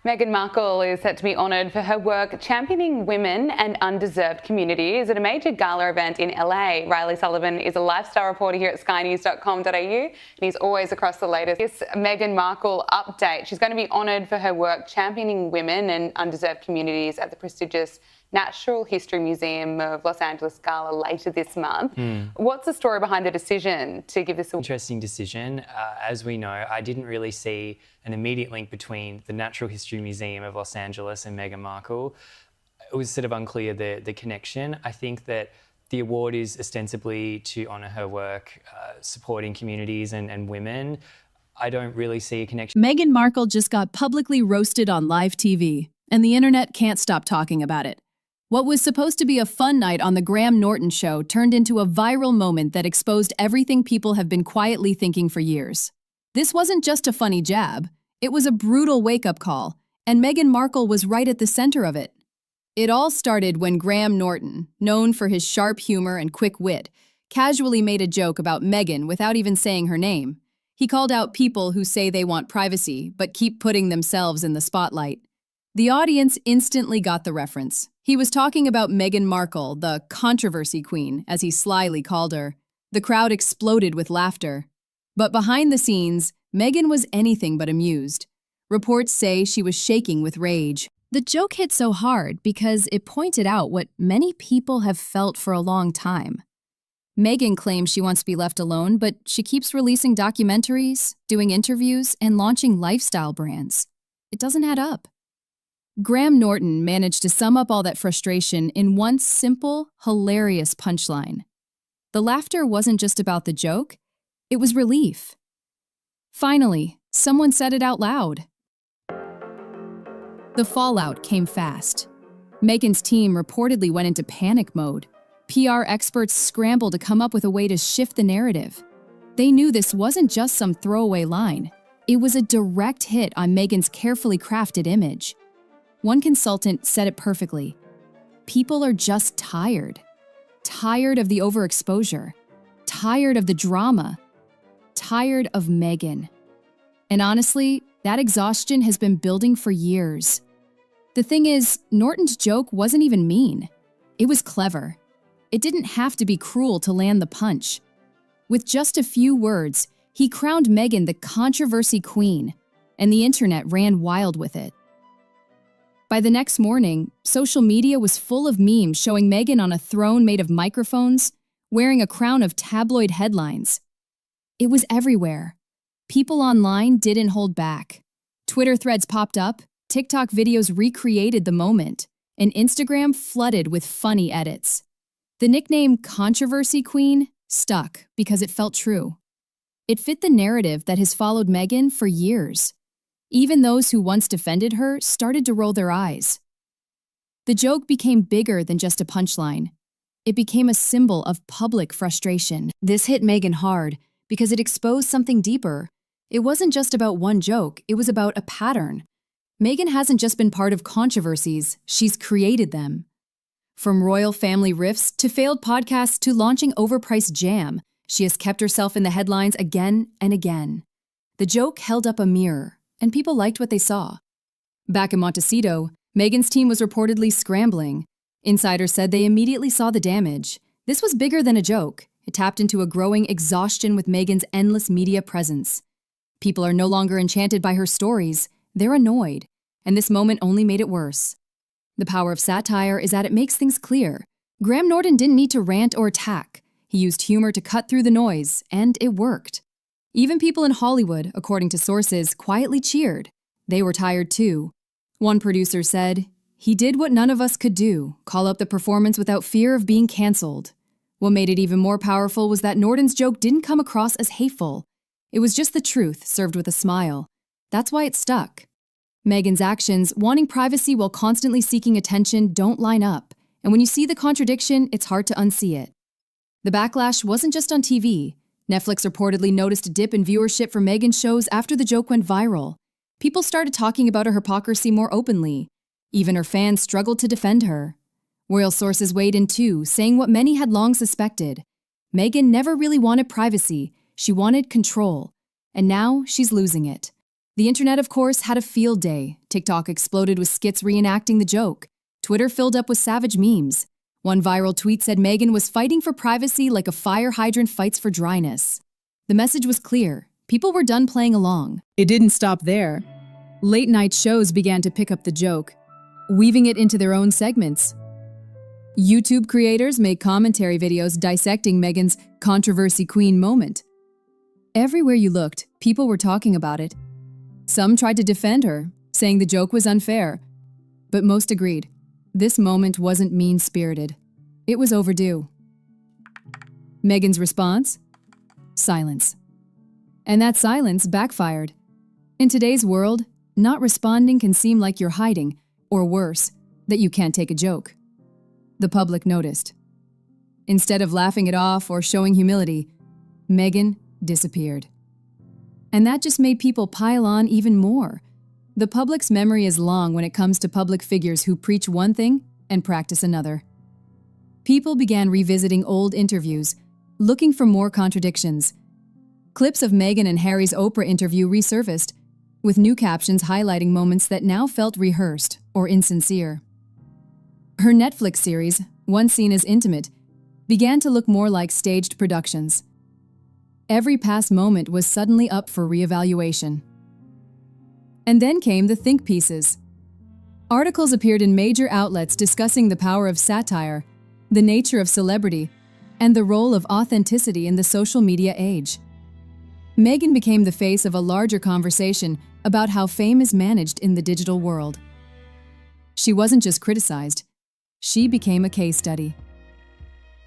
Meghan Markle is set to be honoured for her work championing women and undeserved communities at a major gala event in LA. Riley Sullivan is a lifestyle reporter here at skynews.com.au and he's always across the latest. This Meghan Markle update. She's going to be honoured for her work championing women and undeserved communities at the prestigious Natural History Museum of Los Angeles Gala later this month. What's the story behind the decision to give this award? Interesting decision. As we know, I didn't really see an immediate link between the Natural History Museum of Los Angeles and Meghan Markle. It was sort of unclear the connection. I think that the award is ostensibly to honour her work supporting communities and women. I don't really see a connection. Meghan Markle just got publicly roasted on live TV, and the internet can't stop talking about it. What was supposed to be a fun night on the Norton show turned into a viral moment that exposed everything people have been quietly thinking for years. This wasn't just a funny jab, it was a brutal wake-up call, and Meghan Markle was right at the center of it. It all started when Norton, known for his sharp humor and quick wit, casually made a joke about Meghan without even saying her name. He called out people who say they want privacy but keep putting themselves in the spotlight. The audience instantly got the reference. He was talking about Meghan Markle, the controversy queen, as he slyly called her. The crowd exploded with laughter. But behind the scenes, Meghan was anything but amused. Reports say she was shaking with rage. The joke hit so hard because it pointed out what many people have felt for a long time. Meghan claims she wants to be left alone, but she keeps releasing documentaries, doing interviews, and launching lifestyle brands. It doesn't add up. Norton managed to sum up all that frustration in one simple, hilarious punchline. The laughter wasn't just about the joke, it was relief. Finally, someone said it out loud. The fallout came fast. Meghan's team reportedly went into panic mode. PR experts scrambled to come up with a way to shift the narrative. They knew this wasn't just some throwaway line. It was a direct hit on Meghan's carefully crafted image. One consultant said it perfectly. People are just tired. Tired of the overexposure. Tired of the drama. Tired of Meghan. And honestly, that exhaustion has been building for years. The thing is, Norton's joke wasn't even mean. It was clever. It didn't have to be cruel to land the punch. With just a few words, he crowned Meghan the controversy queen, and the internet ran wild with it. By the next morning, social media was full of memes showing Meghan on a throne made of microphones, wearing a crown of tabloid headlines. It was everywhere. People online didn't hold back. Twitter threads popped up, TikTok videos recreated the moment, and Instagram flooded with funny edits. The nickname Controversy Queen stuck because it felt true. It fit the narrative that has followed Meghan for years. Even those who once defended her started to roll their eyes. The joke became bigger than just a punchline. It became a symbol of public frustration. This hit Meghan hard because it exposed something deeper. It wasn't just about one joke, it was about a pattern. Meghan hasn't just been part of controversies, she's created them. From royal family rifts to failed podcasts to launching overpriced jam, she has kept herself in the headlines again and again. The joke held up a mirror, and people liked what they saw. Back in Montecito, Meghan's team was reportedly scrambling. Insiders said they immediately saw the damage. This was bigger than a joke. It tapped into a growing exhaustion with Meghan's endless media presence. People are no longer enchanted by her stories. They're annoyed, and this moment only made it worse. The power of satire is that it makes things clear. Norton didn't need to rant or attack. He used humor to cut through the noise, and it worked. Even people in Hollywood, according to sources, quietly cheered. They were tired too. One producer said, "He did what none of us could do, call up the performance without fear of being canceled." What made it even more powerful was that Norton's joke didn't come across as hateful. It was just the truth served with a smile. That's why it stuck. Meghan's actions, wanting privacy while constantly seeking attention, don't line up. And when you see the contradiction, it's hard to unsee it. The backlash wasn't just on TV. Netflix reportedly noticed a dip in viewership for Meghan's shows after the joke went viral. People started talking about her hypocrisy more openly. Even her fans struggled to defend her. Royal sources weighed in too, saying what many had long suspected. Meghan never really wanted privacy, she wanted control. And now she's losing it. The internet, of course, had a field day. TikTok exploded with skits reenacting the joke. Twitter filled up with savage memes. One viral tweet said Meghan was fighting for privacy like a fire hydrant fights for dryness. The message was clear. People were done playing along. It didn't stop there. Late-night shows began to pick up the joke, weaving it into their own segments. YouTube creators made commentary videos dissecting Meghan's controversy queen moment. Everywhere you looked, people were talking about it. Some tried to defend her, saying the joke was unfair. But most agreed, this moment wasn't mean-spirited. It was overdue. Meghan's response? Silence. And that silence backfired. In today's world, not responding can seem like you're hiding, or worse, that you can't take a joke. The public noticed. Instead of laughing it off or showing humility, Meghan disappeared. And that just made people pile on even more. The public's memory is long when it comes to public figures who preach one thing and practice another. People began revisiting old interviews, looking for more contradictions. Clips of Meghan and Harry's Oprah interview resurfaced, with new captions highlighting moments that now felt rehearsed or insincere. Her Netflix series, once seen as intimate, began to look more like staged productions. Every past moment was suddenly up for reevaluation. And then came the think pieces. Articles appeared in major outlets discussing the power of satire, the nature of celebrity, and the role of authenticity in the social media age. Meghan became the face of a larger conversation about how fame is managed in the digital world. She wasn't just criticized, she became a case study.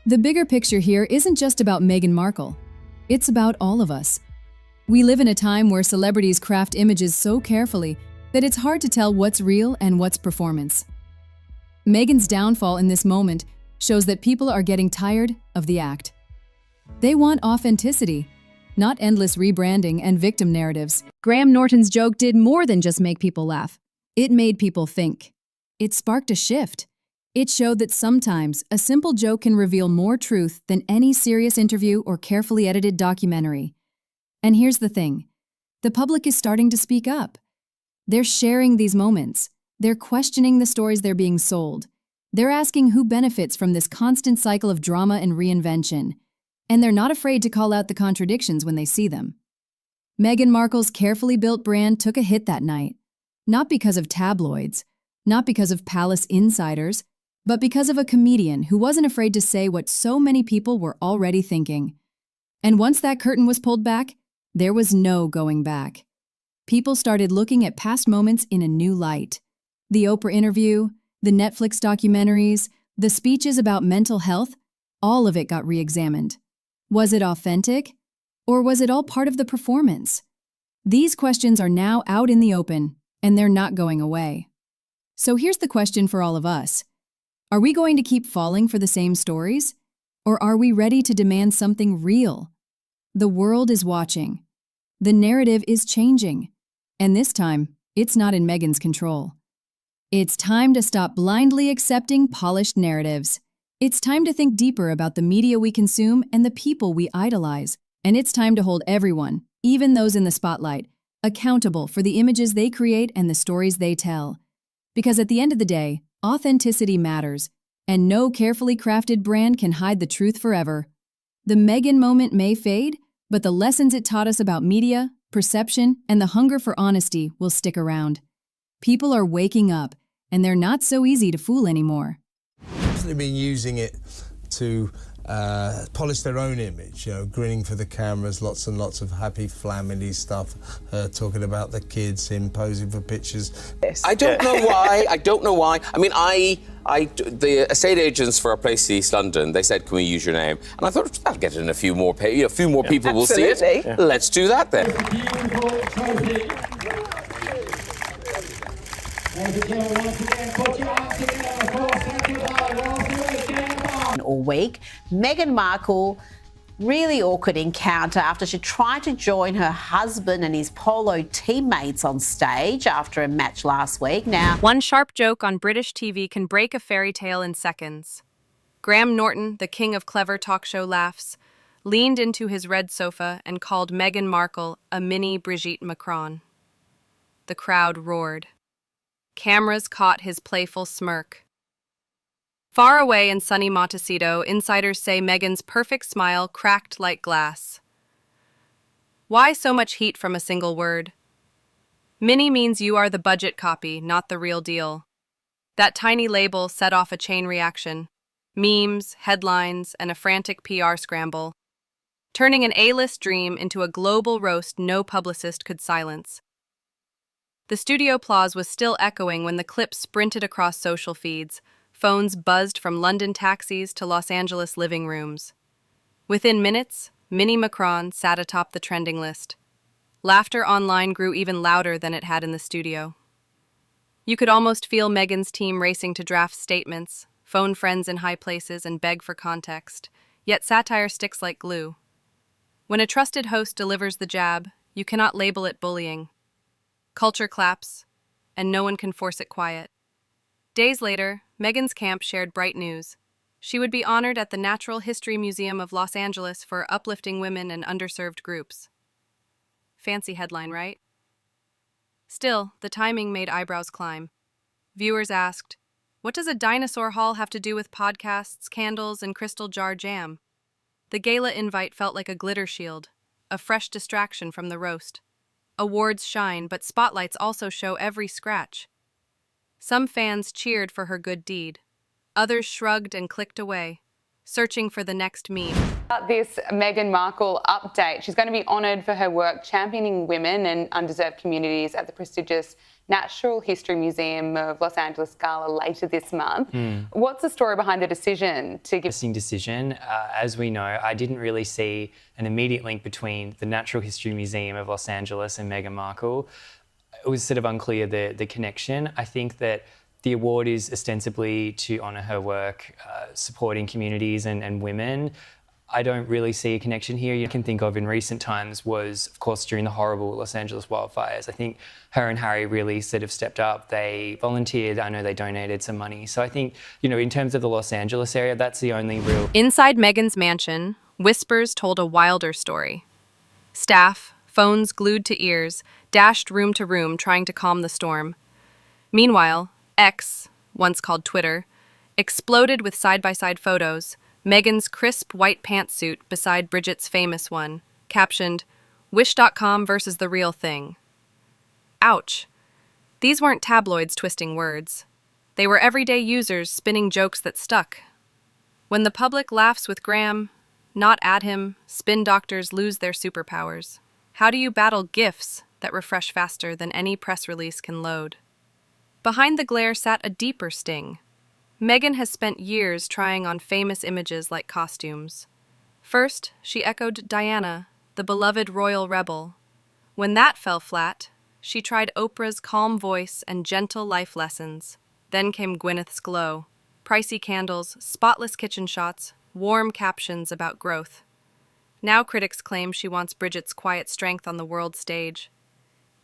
The bigger picture here isn't just about Meghan Markle, it's about all of us. We live in a time where celebrities craft images so carefully that it's hard to tell what's real and what's performance. Meghan's downfall in this moment shows that people are getting tired of the act. They want authenticity, not endless rebranding and victim narratives. Graham Norton's joke did more than just make people laugh. It made people think. It sparked a shift. It showed that sometimes a simple joke can reveal more truth than any serious interview or carefully edited documentary. And here's the thing. The public is starting to speak up. They're sharing these moments. They're questioning the stories they're being sold. They're asking who benefits from this constant cycle of drama and reinvention. And they're not afraid to call out the contradictions when they see them. Meghan Markle's carefully built brand took a hit that night. Not because of tabloids, not because of palace insiders, but because of a comedian who wasn't afraid to say what so many people were already thinking. And once that curtain was pulled back, there was no going back. People started looking at past moments in a new light. The Oprah interview, the Netflix documentaries, the speeches about mental health, all of it got re-examined. Was it authentic? Or was it all part of the performance? These questions are now out in the open, and they're not going away. So here's the question for all of us. Are we going to keep falling for the same stories? Or are we ready to demand something real? The world is watching. The narrative is changing. And this time, it's not in Meghan's control. It's time to stop blindly accepting polished narratives. It's time to think deeper about the media we consume and the people we idolize. And it's time to hold everyone, even those in the spotlight, accountable for the images they create and the stories they tell. Because at the end of the day, authenticity matters, and no carefully crafted brand can hide the truth forever. The Meghan moment may fade, but the lessons it taught us about media, perception, and the hunger for honesty will stick around. People are waking up, and they're not so easy to fool anymore. They've been using it to polish their own image, you know, grinning for the cameras, lots and lots of happy family stuff, talking about the kids, him posing for pictures. I don't know why. I don't know why. I mean, the estate agents for our place in East London, they said, "Can we use your name?" And I thought that'll get in a few more people will see it. Yeah. Let's do that then. All week, Meghan Markle really awkward encounter after she tried to join her husband and his polo teammates on stage after a match last week. Now, one sharp joke on British TV can break a fairy tale in seconds. Graham Norton, the king of clever talk show laughs, leaned into his red sofa and called Meghan Markle a mini Brigitte Macron. the crowd roared. Cameras caught his playful smirk. Far away in sunny Montecito, insiders say Meghan's perfect smile cracked like glass. Why so much heat from a single word? Mini means you are the budget copy, not the real deal. That tiny label set off a chain reaction. Memes, headlines, and a frantic PR scramble, turning an A-list dream into a global roast no publicist could silence. The studio applause was still echoing when the clip sprinted across social feeds. Phones buzzed from London taxis to Los Angeles living rooms. Within minutes, Mini Macron sat atop the trending list. Laughter online grew even louder than it had in the studio. You could almost feel Meghan's team racing to draft statements, phone friends in high places, and beg for context. Yet satire sticks like glue. When a trusted host delivers the jab, you cannot label it bullying. Culture claps, and no one can force it quiet. Days later, Meghan's camp shared bright news. She would be honored at the Natural History Museum of Los Angeles for uplifting women and underserved groups. Fancy headline, right? Still, the timing made eyebrows climb. Viewers asked, what does a dinosaur hall have to do with podcasts, candles, and crystal jar jam? The gala invite felt like a glitter shield, a fresh distraction from the roast. Awards shine, but spotlights also show every scratch. Some fans cheered for her good deed. Others shrugged and clicked away, searching for the next meme. This Meghan Markle update. She's going to be honoured for her work championing women and undeserved communities at the prestigious Natural History Museum of Los Angeles Gala later this month. What's the story behind the decision to give... Interesting decision. As we know, I didn't really see an immediate link between the Natural History Museum of Los Angeles and Meghan Markle. It was sort of unclear the connection. I think that the award is ostensibly to honour her work supporting communities and women. I don't really see a connection here. You can think of in recent times was, of course, during the horrible Los Angeles wildfires. I think her and Harry really sort of stepped up. They volunteered. I know they donated some money. So I think, in terms of the Los Angeles area, that's the only real... Inside Meghan's mansion, whispers told a wilder story. Staff, phones glued to ears, dashed room to room trying to calm the storm. Meanwhile, X, once called Twitter, exploded with side-by-side photos, Meghan's crisp white pantsuit beside Brigitte's famous one, captioned, Wish.com versus the real thing. Ouch. These weren't tabloids twisting words. They were everyday users spinning jokes that stuck. When the public laughs with Graham, not at him, spin doctors lose their superpowers. How do you battle GIFs that refresh faster than any press release can load? Behind the glare sat a deeper sting. Meghan has spent years trying on famous images like costumes. First, she echoed Diana, the beloved royal rebel. When that fell flat, she tried Oprah's calm voice and gentle life lessons. Then came Gwyneth's glow. Pricey candles, spotless kitchen shots, warm captions about growth. Now critics claim she wants Brigitte's quiet strength on the world stage.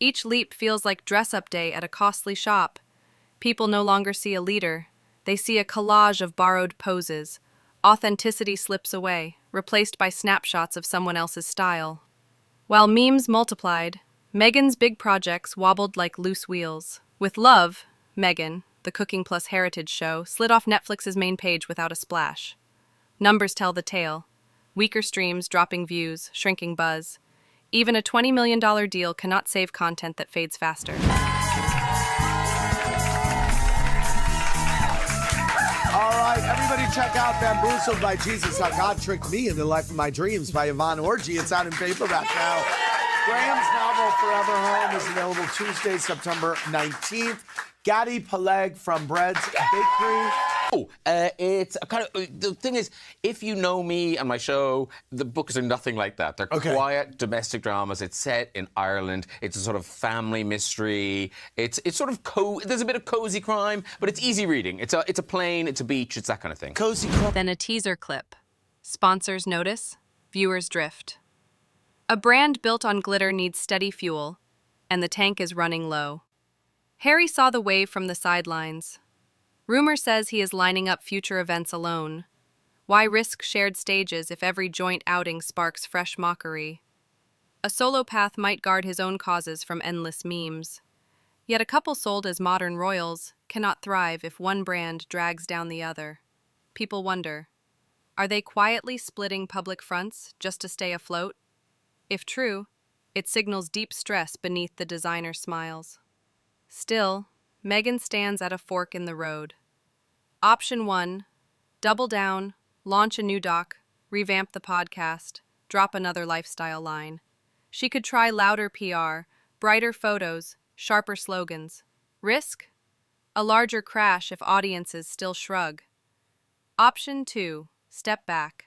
Each leap feels like dress-up day at a costly shop. People no longer see a leader. They see a collage of borrowed poses. Authenticity slips away, replaced by snapshots of someone else's style. While memes multiplied, Meghan's big projects wobbled like loose wheels. With Love, Meghan, the Cooking Plus Heritage show, slid off Netflix's main page without a splash. Numbers tell the tale. Weaker streams, dropping views, shrinking buzz. Even a $20 million deal cannot save content that fades faster. Everybody check out Bamboozled by Jesus, How God Tricked Me in the Life of My Dreams by Yvonne Orji. It's out in paperback now. Graham's novel Forever Home is available Tuesday, September 19th. Gadi Peleg from Bread's Bakery. It's a kind of... The thing is, if you know me and my show, the books are nothing like that. They're quiet domestic dramas. It's set in Ireland. It's a sort of family mystery. It's sort of... There's a bit of cozy crime, but it's easy reading. It's a plane, it's a beach, it's that kind of thing. Cozy crime. Then a teaser clip. Sponsors notice, viewers drift. A brand built on glitter needs steady fuel, and the tank is running low. Harry saw the wave from the sidelines. Rumor says he is lining up future events alone. Why risk shared stages if every joint outing sparks fresh mockery? A solo path might guard his own causes from endless memes. Yet a couple sold as modern royals cannot thrive if one brand drags down the other. People wonder, are they quietly splitting public fronts just to stay afloat? If true, it signals deep stress beneath the designer smiles. Still, Meghan stands at a fork in the road. Option 1, double down, launch a new doc, revamp the podcast, drop another lifestyle line. She could try louder PR, brighter photos, sharper slogans. Risk? A larger crash if audiences still shrug. Option 2, step back.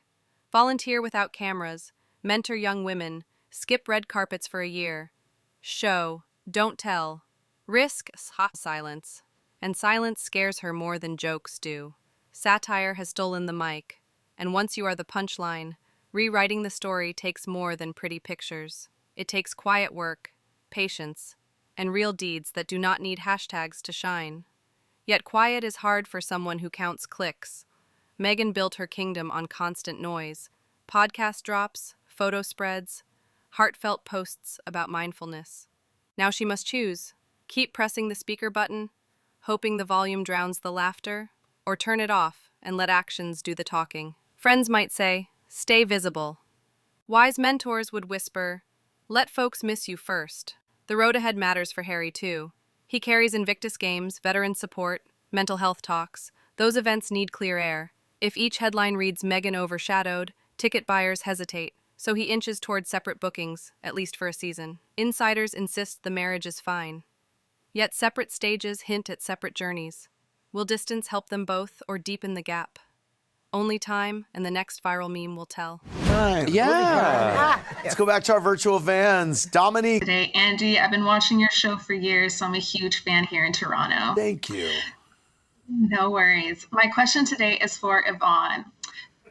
Volunteer without cameras, mentor young women, skip red carpets for a year. Show, don't tell. Risk, silence. And silence scares her more than jokes do. Satire has stolen the mic, and once you are the punchline, rewriting the story takes more than pretty pictures. It takes quiet work, patience, and real deeds that do not need hashtags to shine. Yet quiet is hard for someone who counts clicks. Meghan built her kingdom on constant noise, podcast drops, photo spreads, heartfelt posts about mindfulness. Now she must choose, keep pressing the speaker button, hoping the volume drowns the laughter, or turn it off and let actions do the talking. Friends might say, stay visible. Wise mentors would whisper, let folks miss you first. The road ahead matters for Harry too. He carries Invictus Games, veteran support, mental health talks. Those events need clear air. If each headline reads Meghan overshadowed, ticket buyers hesitate, so he inches toward separate bookings, at least for a season. Insiders insist the marriage is fine. Yet separate stages hint at separate journeys. Will distance help them both or deepen the gap? Only time and the next viral meme will tell. Right. Yeah. Let's go back to our virtual fans. Dominique. Today, Angie, I've been watching your show for years, so I'm a huge fan here in Toronto. Thank you. No worries. My question today is for Yvonne.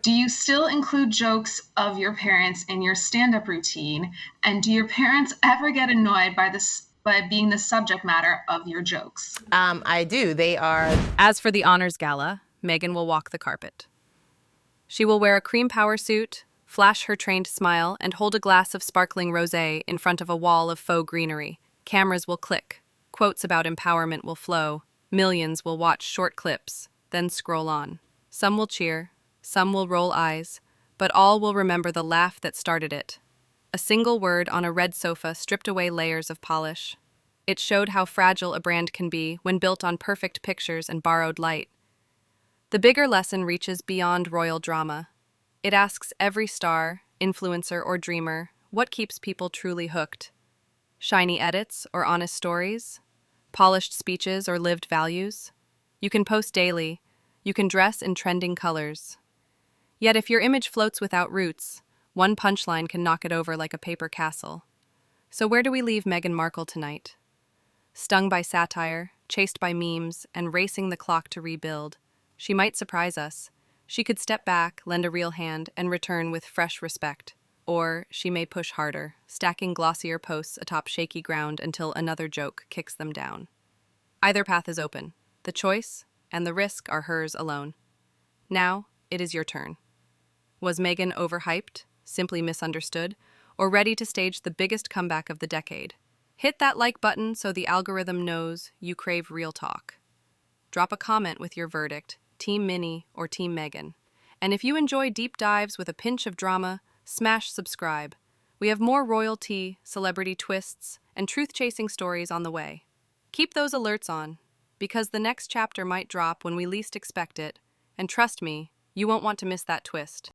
Do you still include jokes of your parents in your stand-up routine? And do your parents ever get annoyed by being the subject matter of your jokes? I do. They are. As for the honors gala, Meghan will walk the carpet. She will wear a cream power suit, flash her trained smile, and hold a glass of sparkling rosé in front of a wall of faux greenery. Cameras will click. Quotes about empowerment will flow. Millions will watch short clips, then scroll on. Some will cheer, some will roll eyes, but all will remember the laugh that started it. A single word on a red sofa stripped away layers of polish. It showed how fragile a brand can be when built on perfect pictures and borrowed light. The bigger lesson reaches beyond royal drama. It asks every star, influencer, or dreamer, what keeps people truly hooked? Shiny edits or honest stories? Polished speeches or lived values? You can post daily. You can dress in trending colors. Yet if your image floats without roots, one punchline can knock it over like a paper castle. So where do we leave Meghan Markle tonight? Stung by satire, chased by memes, and racing the clock to rebuild. She might surprise us. She could step back, lend a real hand, and return with fresh respect. Or she may push harder, stacking glossier posts atop shaky ground until another joke kicks them down. Either path is open. The choice and the risk are hers alone. Now, it is your turn. Was Meghan overhyped, simply misunderstood, or ready to stage the biggest comeback of the decade? Hit that like button so the algorithm knows you crave real talk. Drop a comment with your verdict, Team Minnie or Team Meghan. And if you enjoy deep dives with a pinch of drama, smash subscribe. We have more royalty, celebrity twists, and truth-chasing stories on the way. Keep those alerts on, because the next chapter might drop when we least expect it, and trust me, you won't want to miss that twist.